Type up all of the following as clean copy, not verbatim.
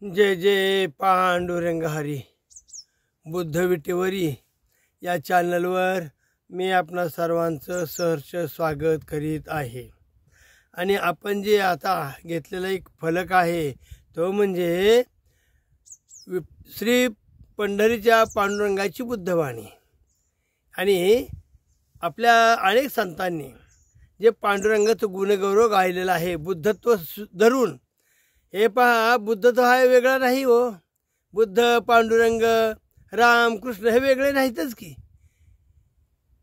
जय जय पांडुरंग हरी. बुद्ध विटेवरी या चॅनलवर मी आपणा सर्वांचं सहर्ष स्वागत करीत आहे. आणि आपण जे आता घेतलेला एक फलक आहे तो म्हणजे श्री पंढरीच्या पांडुरंगाची बुद्धवाणी. आणि आपल्या अनेक संतांनी जे पांडुरंगाचं गुणगौरव गायलेलं आहे बुद्धत्व धरून. हे पहा, बुद्धत्व हा वेगळा नाही हो. बुद्ध, पांडुरंग, राम, कृष्ण हे वेगळे नाहीतच की.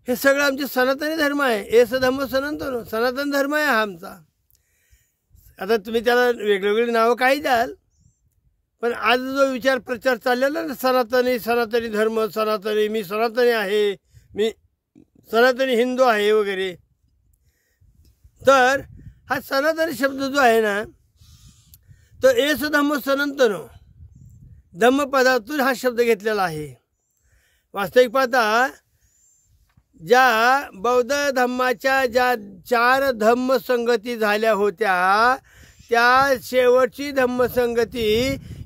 हे सगळं आमचे सनातनी धर्म आहे. एस धम्म सनातन, सनातन धर्म आहे हा आमचा. आता तुम्ही त्याला वेगवेगळी नावं काही द्याल, पण आज जो विचार प्रचार चाललेला ना, सनातनी, सनातनी धर्म, सनातनी, मी सनातनी आहे, मी सनातनी हिंदू आहे वगैरे, तर हा सनातनी शब्द जो आहे ना, तो एस धम्म सनातन धम्मपदातून हा शब्द घेतलेला आहे. वास्तविक पाहता, ज्या बौद्ध धम्माच्या ज्या 4 धम्मसंगती झाल्या होत्या, त्या शेवटची धम्मसंगती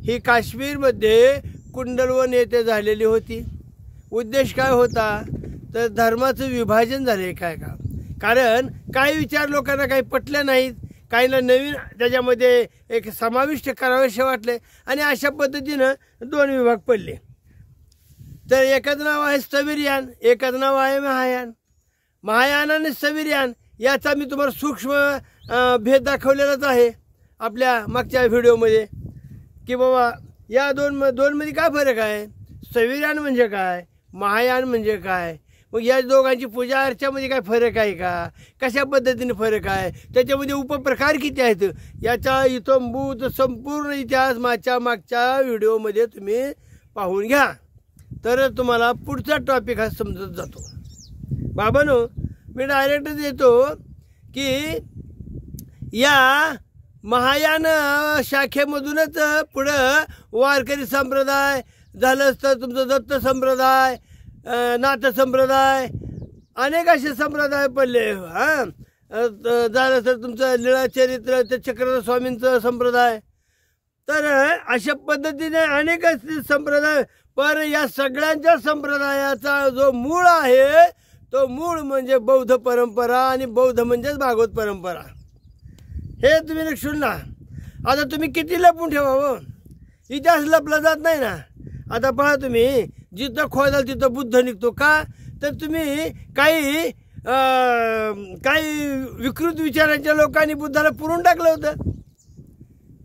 ही काश्मीरमध्ये कुंडलवन येथे झालेली होती. उद्देश काय होता, तर धर्माचं विभाजन झाले काय का. कारण काही विचार लोकांना काही पटले नाहीत, काहींना नवीन त्याच्यामध्ये एक समाविष्ट करावेसे वाटले, आणि अशा पद्धतीनं 2 विभाग पडले. तर एकच नाव आहे स्थविरयान, एकच नाव आहे महायान. महायान आणि स्थविरयान याचा मी तुम्हाला सूक्ष्म भेद दाखवलेलाच आहे आपल्या मागच्या व्हिडिओमध्ये, की बाबा या दोनमध्ये काय फरक आहे, स्थविरयान म्हणजे काय, महायान म्हणजे काय, मग या दोघांची पूजा अर्चामध्ये काय फरक आहे का, कशा पद्धतीने फरक आहे, त्याच्यामध्ये उपप्रकार किती आहेत, याचा इत्थंभूत संपूर्ण इतिहास मागच्या व्हिडिओमध्ये तुम्ही पाहून घ्या. तर तुम्हाला पुढचा टॉपिक हा समजत जातो. बाबांनो, मी डायरेक्टच येतो की या महायान शाखेमधूनच पुढं वारकरी संप्रदाय झालं असतं, तुमचं दत्त संप्रदाय, नाथ संप्रदाय, अनेक असे संप्रदाय पडले. झालं तर तुमचं लीळाचरित्र, ते चक्रधर स्वामींचं संप्रदाय. तर अशा पद्धतीने अनेक संप्रदाय, पण या सगळ्यांच्या संप्रदायाचा जो मूळ आहे तो मूळ म्हणजे बौद्ध परंपरा, आणि बौद्ध म्हणजेच भागवत परंपरा. हे तुम्ही लक्षून ना. आता तुम्ही किती लपून ठेवावं, इतिहास लपला जात नाही ना. आता पहा, तुम्ही जिथं खोदाल तिथं बुद्ध निघतो का, तर तुम्ही काही विकृत विचारांच्या लोकांनी बुद्धाला पुरून टाकलं होतं.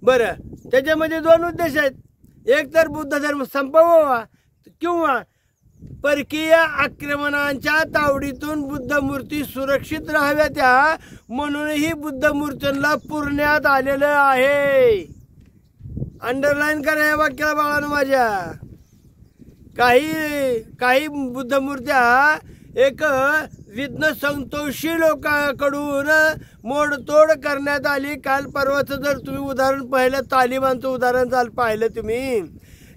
बरं, त्याच्यामध्ये 2 उद्देश आहेत. एक तर बुद्ध धर्म संपवावा, किंवा परकीय आक्रमणांच्या तावडीतून बुद्ध मूर्ती सुरक्षित राहाव्या, म्हणूनही बुद्ध मूर्तींना पुरण्यात आलेलं आहे. अंडरलाईन करा या वाक्याला बाळानं माझ्या. काही बुद्ध मूर्त्या एक विघ्नसंतोषी लोकांकडून मोडतोड करण्यात आली. काल परवाचं जर तुम्ही उदाहरण पाहिलं, तालिबानचं उदाहरण पाहिलं तुम्ही,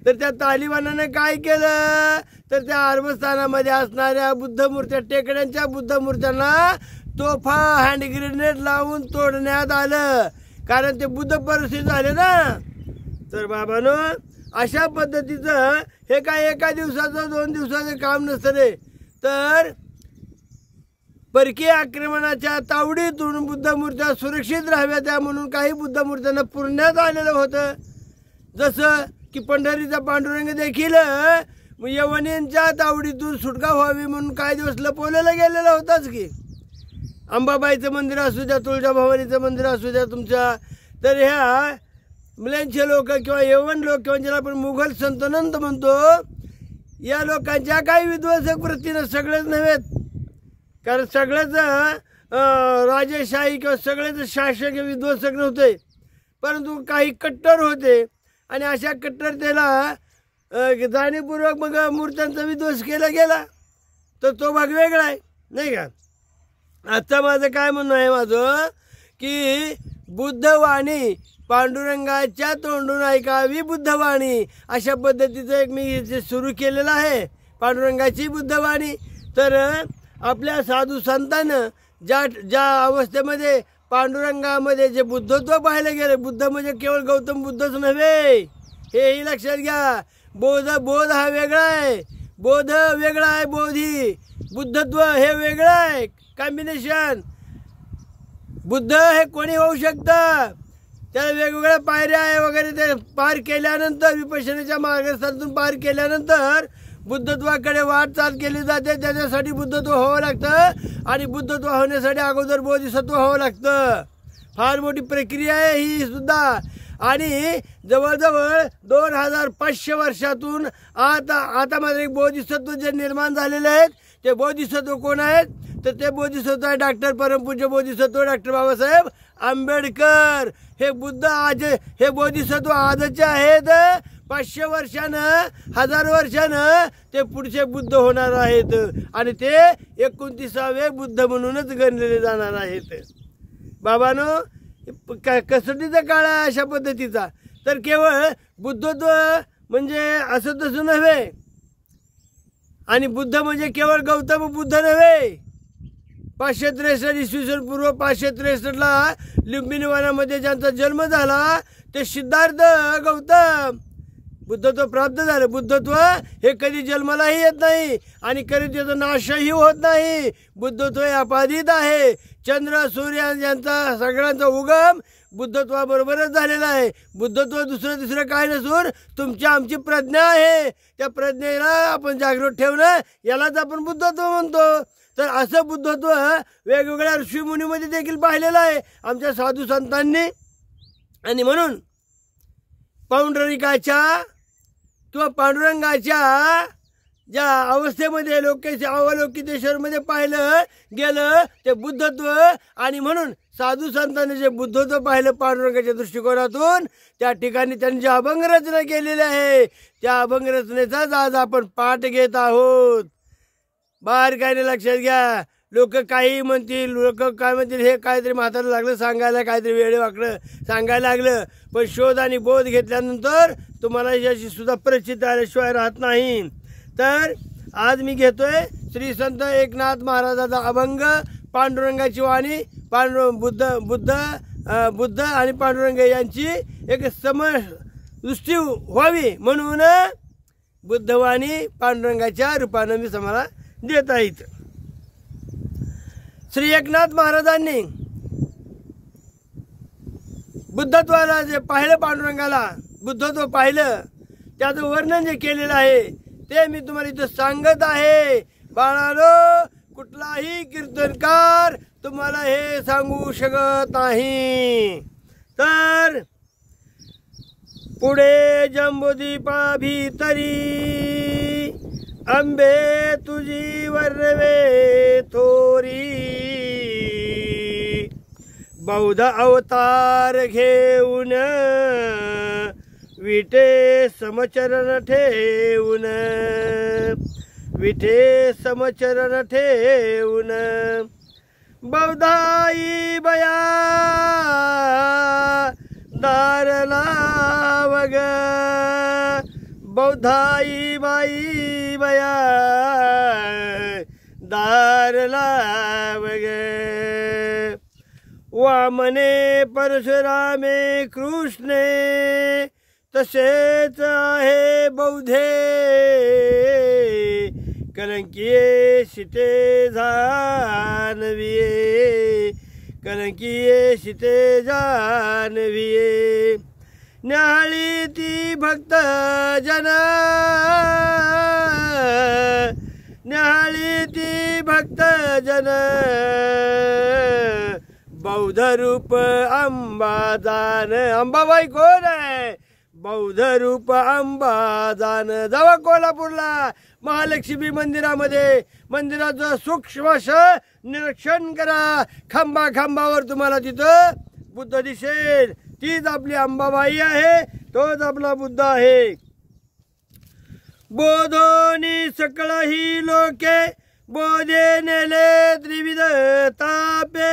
तर त्या तालिबानाने काय केलं, तर त्या अरबस्थानामध्ये असणाऱ्या बुद्ध मूर्त्या, टेकड्यांच्या बुद्ध मूर्त्यांना तोफा, हँड ग्रेनेड लावून तोडण्यात आलं, कारण ते बुद्ध परिस्थिती झाले ना. तर बाबांनो, अशा पद्धतीचं हे काय एका दिवसाचं 2 दिवसाचं काम नसतं रे. तर परकीय आक्रमणाच्या तावडीतून बुद्ध मूर्त्या सुरक्षित राहाव्या म्हणून काही बुद्ध मूर्त्यांना पुरण्यात आलेलं होतं. जसं की पंढरीचा पांडुरंग देखील यवनींच्या तावडीतून सुटका व्हावी म्हणून काही दिवस लपवलेला गेलेला होताच की. अंबाबाईचं मंदिर असू द्या, तुळजाभवानीचं मंदिर असू द्या तुमच्या, तर ह्या मुलांचे लोक किंवा यवन लोक, किंवा ज्याला आपण मुघल सल्तनत म्हणतो, या लोकांच्या काही विध्वंसक वृत्तीनं, सगळेच नव्हेत, कारण सगळेच राजेशाही किंवा सगळेच शासक विध्वंसक नव्हते, परंतु काही कट्टर होते, आणि अशा कट्टरतेला जाणीवपूर्वक मग मूर्त्यांचा विध्वंस केला गेला. तर तो भाग वेगळा आहे, नाही का. आजचं माझं काय म्हणणं आहे माझं, की बुद्धवाणी पांडुरंगाच्या तोंडून ऐकावी बुद्धवाणी, अशा पद्धतीचं एक मी सुरू केलेलं आहे, पांडुरंगाची बुद्धवाणी. तर आपल्या साधू संतांनं ज्या अवस्थेमध्ये पांडुरंगामध्ये जे बुद्धत्व पाहायला गेले, बुद्ध म्हणजे केवळ गौतम बुद्धच नव्हे, हेही लक्षात घ्या. बोध हा वेगळा आहे, बोध वेगळा आहे, बोधी बुद्धत्व हे वेगळं आहे. कॉम्बिनेशन बुद्ध हे कोणी होऊ शकतं, त्याला वेगवेगळ्या पायऱ्या आहे वगैरे. ते पार केल्यानंतर विपश्यनेच्या मार्गस्थानातून पार केल्यानंतर बुद्धत्वाकडे वाटचाल केली जाते. त्याच्यासाठी बुद्धत्व व्हावं लागतं आणि बुद्धत्व होण्यासाठी अगोदर बोधिसत्व व्हावं लागतं. फार मोठी प्रक्रिया आहे ही सुद्धा. आणि जवळजवळ 2500 वर्षातून आता मात्र एक बोधिसत्व जे निर्माण झालेले आहेत ते बोधिसत्व कोण आहेत, तर ते बोधिसत्व आहे डॉक्टर परमपूज्य बोधिसत्व डॉक्टर बाबासाहेब आंबेडकर. हे बुद्ध आज, हे बोधिसत्व आजचे आहेत. 500 वर्षानं 1000 वर्षानं ते पुढचे बुद्ध होणार आहेत आणि ते 29वे बुद्ध म्हणूनच गणले जाणार आहेत. बाबांनो, कसोटीचा काळ आहे अशा पद्धतीचा. तर केवळ बुद्धत्व म्हणजे असं तसं नव्हे, आणि बुद्ध म्हणजे केवळ गौतम बुद्ध नव्हे. 563 इसवी सन पूर्व 563ला लुंबिनी वनामध्ये ज्यांचा जन्म झाला ते सिद्धार्थ गौतम. बुद्धत्व प्राप्त झालं. बुद्धत्व हे कधी जन्मालाही येत नाही आणि कधी त्याचा नाशही होत नाही. बुद्धत्व हे अबाधित आहे. चंद्र सूर्य यांचा सगळ्यांचा उगम बुद्धत्वाबरोबरच झालेला आहे. बुद्धत्व दुसरं काय नसून तुमची आमची प्रज्ञा आहे. त्या प्रज्ञेला आपण जागृत ठेवणं यालाच आपण बुद्धत्व म्हणतो. तर असं बुद्धत्व वेगवेगळ्या ऋषीमुनीमध्ये देखील पाहिलेलं आहे आमच्या साधू संतांनी. आणि म्हणून पांडुरंगाच्या किंवा पांडुरंगाच्या ज्या अवस्थेमध्ये अवलोकितेश्वरमध्ये पाहिलं गेलं ते बुद्धत्व. आणि म्हणून साधू संतांनी जे बुद्धत्व पाहिलं पांडुरंगाच्या दृष्टिकोनातून, त्या ठिकाणी त्यांनी जे अभंग रचना केलेली आहे त्या अभंग रचनेचाच आज आपण पाठ घेत आहोत. बारकाईने लक्षात घ्या. लोक काही म्हणतील, लोक काय म्हणतील, हे काहीतरी म्हातारं लागलं सांगायला, काहीतरी वेळे वाकडं सांगायला लागलं. पण शोध आणि बोध घेतल्यानंतर तुम्हाला याची सुद्धा परिचिती आल्याशिवाय राहत नाही. तर आज मी घेतोय श्री संत एकनाथ महाराजाचा अभंग पांडुरंगाची वाणी. बुद्ध आणि पांडुरंग यांची एक समदृष्टी व्हावी म्हणून बुद्धवाणी पांडुरंगाच्या रूपानं मी तुम्हाला देत आहेत. श्री एकनाथ महाराजांनी बुद्धत्वाला जे पाहिलं, पांडुरंगाला बुद्धत्व पाहिलं, त्याचं वर्णन जे केलेलं आहे ते मी तुम्हाला इथं सांगत आहे. बाळानो, कुठलाही कीर्तनकार तुम्हाला हे सांगू शकत नाही. तर पुढे जंबूदीपा भीतरी अंबे तुझी वर्णवे थोरी, बौद्ध अवतार घेऊन विठे समचरण ठेवून, विठे समचरण ठेवून, बौद्धाई बया दार लावग, बौद्धाई बाई बया दार लावग. वामने परशुरामे कृष्णे तसेच आहे बौद्धे, कलंकिये शिते जानविये, कलंकिये शिते जानविये. न्याहाळी ती भक्त जन, न्याहाळी ती भक्त जन, बौद्ध रूप अंबादान. अंबाबाई कोण आहे? बौद्ध रूप अंबादान. जावा कोल्हापूरला महालक्ष्मी मंदिरामध्ये, मंदिराचं सूक्ष्म निरीक्षण करा. खांबावर तुम्हाला तिथं बुद्ध दिसेल. तीच आपली अंबाबाई आहे, तोच आपला बुद्ध आहे. बोधोनी सकळ ही लोके, बोधे नेले त्रिविध तापे,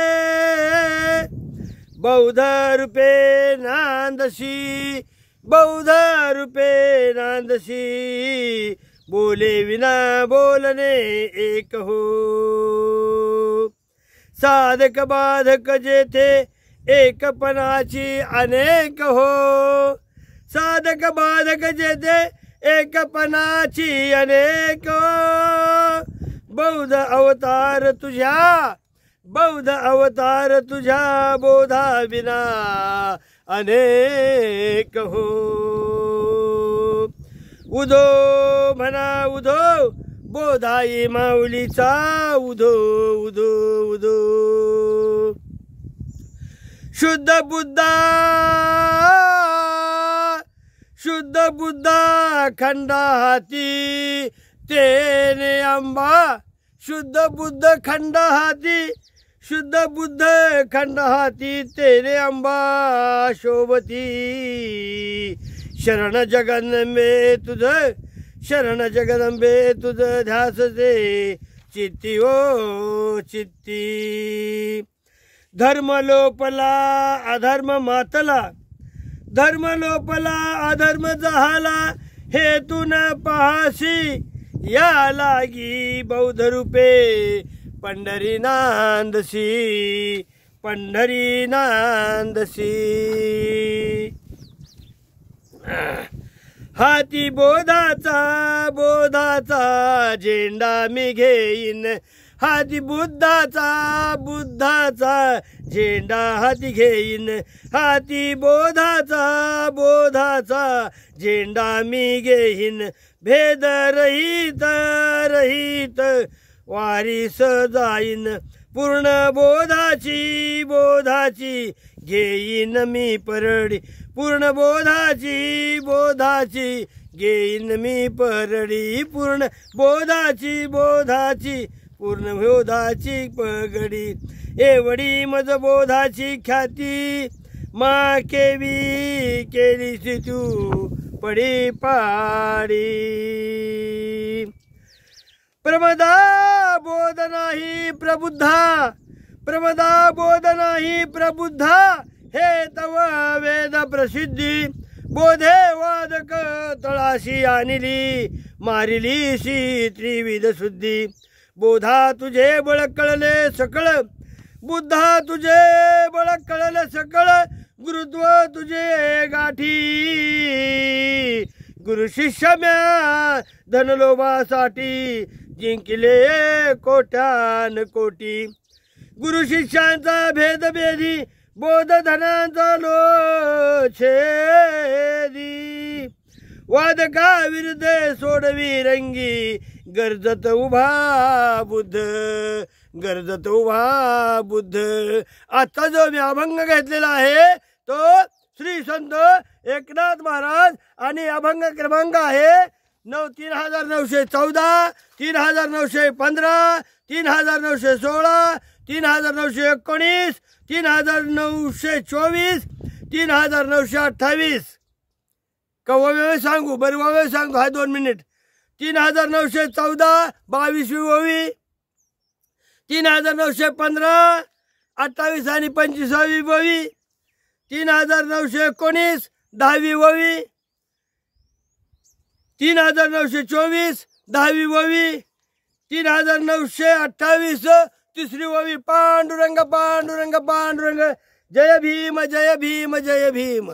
बौद्ध रूपे नांदशी, बौद्ध रूपे नांदशी, बोले विना बोलणे एक हो. साधक बाधक जेथे एकपणाची अनेक हो, साधक बाधक जेथे एकपणाची अनेक बौद्ध अवतार तुझ्या बोधा विना अनेक हो उदो म्हणा उदो बोधाई माऊलीचा उदो उदो उदो शुद्ध बुद्धा खंडा हाती तेने आंबा शुद्ध बुद्ध खंड हाती तेने आंबा शोभती शरण जगदंबे तुझ ध्यास दे चित्ती ओ चित्ती धर्म लोपला अधर्म जहाला हे तू न पाहासी या लागी बौद्ध रूपे पंढरी नांदसी हाती बोधाचा झेंडा मी घेईन हाती बुद्धाचा झेंडा हाती घेईन हाती बोधाचा झेंडा मी घेईन भेद रहित वारीस जाईन पूर्ण बोधाची घेईन मी परडी पूर्ण बोधाची घेईन मी परडी पूर्ण बोधाची पूर्ण बोधाची पगडी एवढी मज बोधाची ख्याती मा केलीस तू पडी पाडी प्रमदा बोध नाही प्रबुद्धा हे तव वेद प्रसिद्धी बोधे वादक तळाशी आणली मारिलीशी त्रिविध शुद्धी बोधा तुझे बळ कळले सकळ बुद्धा तुझे बळ कळले सकळ गुरुत्व तुझे गाठी गुरु शिष्य म्या धनलोभासाठी जिंकले कोट्यान कोटी गुरु शिष्यांचा भेदभेदी बोध धनांचा लोछेदी वादका विरुद्ध सोडवी रंगी गरजत उभा बुद्ध आता जो मी अभंग घेतलेला आहे तो श्री संत एकनाथ महाराज आणि अभंग क्रमांक आहे 3914 3915 3916 3919 3924 3928 कव्वावे सांगू बरवावे सांगू हा 2 मिनिट 3914 22वी ओवी 3915 28 आणि 25वी ओवी 3919 10वी ओवी 3924 10वी ओवी 3928 3री ओवी पांडुरंग जय भीम जय भीम जय भीम।